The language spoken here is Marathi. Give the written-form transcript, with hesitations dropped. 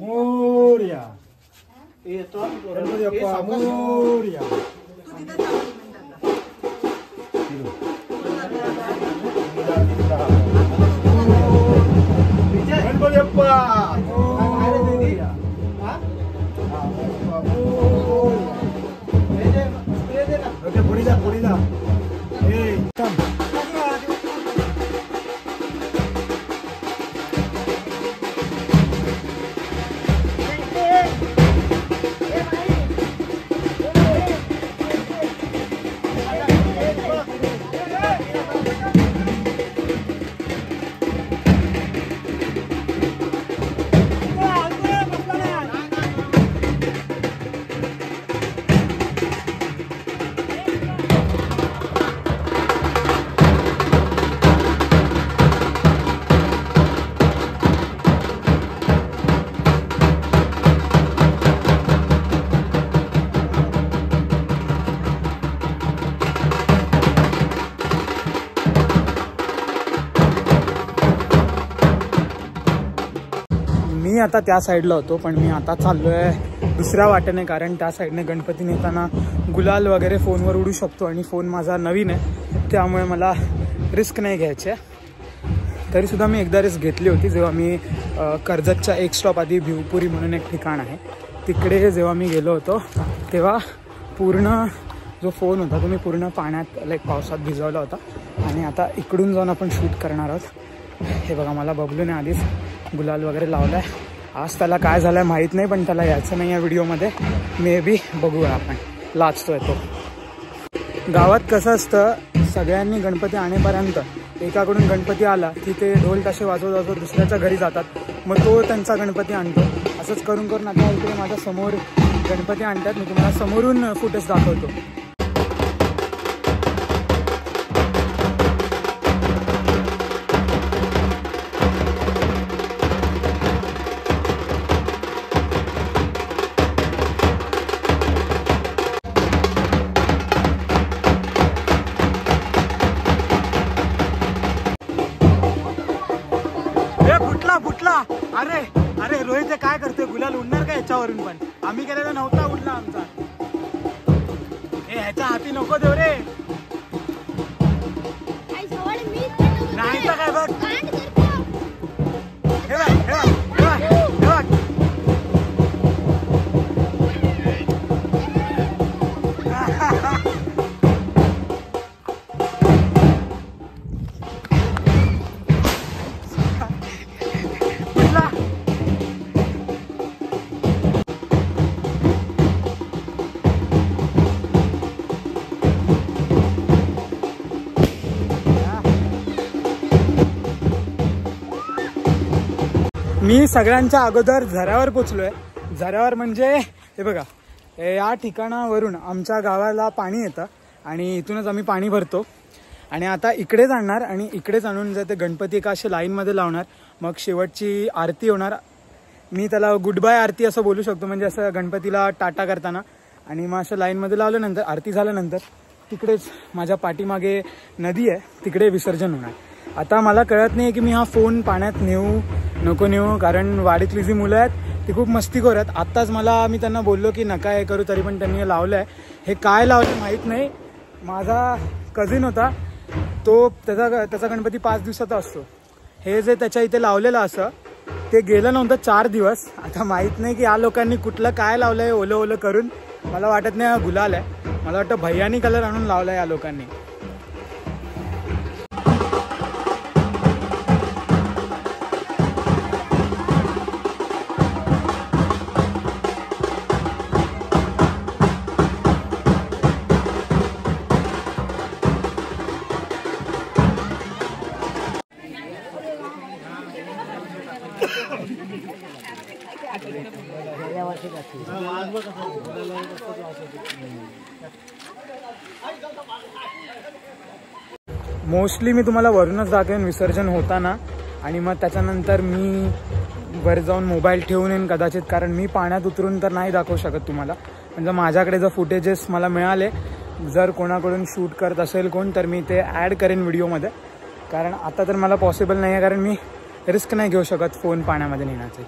मोरया गणपती बाप्पा मोरया. गणपती बाप्पा पुढे जा पुढे जा. मी आता त्या साईडला होतो, पण मी आता चाललोय दुसऱ्या वाटेने, कारण त्या साईडने गणपती नेताना गुलाल वगैरे फोनवर उडू शकतो आणि फोन माझा नवीन आहे, त्यामुळे मला रिस्क नाही घ्यायची आहे. तरीसुद्धा मी एकदा रिस्क घेतली होती, जेव्हा मी कर्जतच्या एक स्टॉप आधी भिवपुरी म्हणून एक ठिकाण आहे तिकडे जेव्हा मी गेलो होतो, तेव्हा पूर्ण जो फोन होता तो मी पूर्ण पाण्यात पावसात भिजवला होता. आणि आता इकडून जाऊन आपण शूट करणार आहोत. हे बघा, मला बबलूने आधीच गुलाल वगैरे लावला आहे. आज त्याला काय झालं आहे माहीत नाही, पण त्याला यायचं नाही या व्हिडिओमध्ये. मे बी बघूया आपण. लाचतोय तो. गावात कसं असतं, सगळ्यांनी गणपती आणेपर्यंत एकाकडून गणपती आला की ते ढोल ताशे वाजवत दुसऱ्याच्या घरी जातात, मग तो त्यांचा गणपती आणतो. असंच करून करून आता इकडे माझ्या समोर गणपती आणतात. मी तुम्हाला समोरून फुटेज दाखवतो. अरे अरे रोहित काय करतोय, गुलाल उडणार का याच्यावरून? पण आम्ही केलेला नव्हता उडला आमचा. हे ह्याच्या हाती नको देऊ रे. नाही तर काय बघ, हे बघ हे बघ हे बघ. मी सगळ्यांच्या अगोदर झऱ्यावर पोचलोय. झऱ्यावर म्हणजे हे बघा, या ठिकाणावरून आमच्या गावाला पाणी येतं आणि इथूनच आम्ही पाणी भरतो. आणि आता इकडे जाणार आणि इकडेच आणून जर ते गणपती एका असे लाईनमध्ये लावणार, मग शेवटची आरती होणार. मी त्याला गुड बाय आरती असं बोलू शकतो, म्हणजे असं गणपतीला टाटा करताना. आणि मग असं लाईनमध्ये लावल्यानंतर आरती झाल्यानंतर तिकडेच माझ्या पाठीमागे नदी आहे, तिकडे विसर्जन होणार. आता मला कळत नाही की मी हा फोन पाण्यात नेऊ नको नेऊ, कारण वाडीतली जी मुलं आहेत ती खूप मस्तीखोर आहेत. आत्ताच मी त्यांना बोललो की नका हे करू, तरी पण त्यांनी लावलं आहे. हे काय लावलं माहीत नाही. माझा कझिन होता, तो त्याचा गणपती 5 दिवसाचा असतो. हे जे त्याच्या इथे लावलेलं असं ते गेलं नव्हतं 4 दिवस. आता माहीत नाही की या लोकांनी कुठलं काय लावलं आहे ओलं ओलं करून. मला वाटत नाही हा गुलाल आहे, मला वाटतं भैयानी कलर आणून लावला आहे या लोकांनी. मोस्टली मी तुम्हाला वरूनच दाखवेन विसर्जन होताना, आणि मग त्याच्यानंतर मी वर जाऊन मोबाईल ठेवून येईन कदाचित, कारण मी पाण्यात उतरून तर नाही दाखवू शकत तुम्हाला. म्हणजे माझ्याकडे जर फुटेजेस मला मिळाले, जर कोणाकडून शूट करत असेल कोण, तर मी ते ॲड करेन व्हिडिओमध्ये. कारण आता तर मला पॉसिबल नाही आहे, कारण मी रिस्क नाही घेऊ शकत फोन पाण्यामध्ये नेण्याचे.